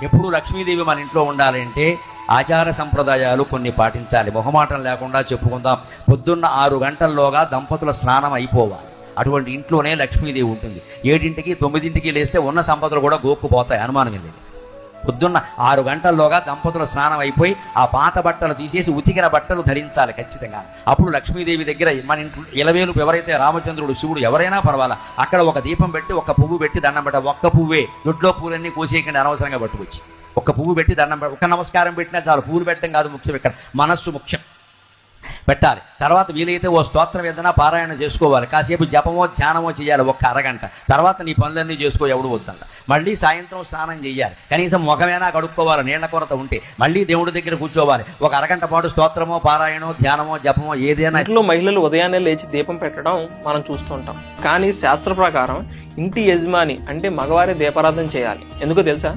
ఎప్పుడు లక్ష్మీదేవి మన ఇంట్లో ఉండాలంటే ఆచార సంప్రదాయాలు కొన్ని పాటించాలి. మొహమాటం లేకుండా చెప్పుకుందాం. పొద్దున్న 6 గంటల్లోగా దంపతుల స్నానం అయిపోవాలి. అటువంటి ఇంట్లోనే లక్ష్మీదేవి ఉంటుంది. 7ంటికి 9ంటికి లేస్తే ఉన్న సంపదలు కూడా గోక్కుపోతాయి, అనుమానం లేదు. పొద్దున్న 6 గంటల్లోగా దంపతుల స్నానం అయిపోయి ఆ పాత బట్టలు తీసేసి ఉతికిన బట్టలు ధరించాలి ఖచ్చితంగా. అప్పుడు లక్ష్మీదేవి దగ్గర మన ఇంట్లో ఇలవేలు ఎవరైతే రామచంద్రుడు, శివుడు ఎవరైనా పర్వాలా, అక్కడ ఒక దీపం పెట్టి ఒక్క పువ్వు పెట్టి దండం పెట్ట. ఒక్క పువ్వే, దొడ్లో పూలన్నీ కోసేయకండి అనవసరంగా పట్టుకొచ్చి. ఒక్క పువ్వు పెట్టి దండం పెట్ట, ఒక్క నమస్కారం పెట్టినా చాలు. పువ్వులు పెట్టడం కాదు ముఖ్యం, ఇక్కడ మనస్సు ముఖ్యం పెట్టాలి. తర్వాత వీలైతే ఓ స్తోత్రం ఏదైనా పారాయణ చేసుకోవాలి. కాసేపు జపమో ధ్యానమో చేయాలి, ఒక్క అరగంట. తర్వాత నీ పనులన్నీ చేసుకో, ఎవడు వద్దంట. మళ్ళీ సాయంత్రం స్నానం చేయాలి, కనీసం ముఖమైనా కడుక్కోవాలి నీళ్ల కొరత ఉంటే. మళ్ళీ దేవుడి దగ్గర కూర్చోవాలి, ఒక అరగంట పాటు స్తోత్రమో పారాయణో ధ్యానమో జపమో ఏదైనా. ఇంట్లో మహిళలు ఉదయాన్నే లేచి దీపం పెట్టడం మనం చూస్తుంటాం. కానీ శాస్త్ర ప్రకారం ఇంటి యజమాని అంటే మగవారే దీపారాధన చేయాలి. ఎందుకో తెలుసా?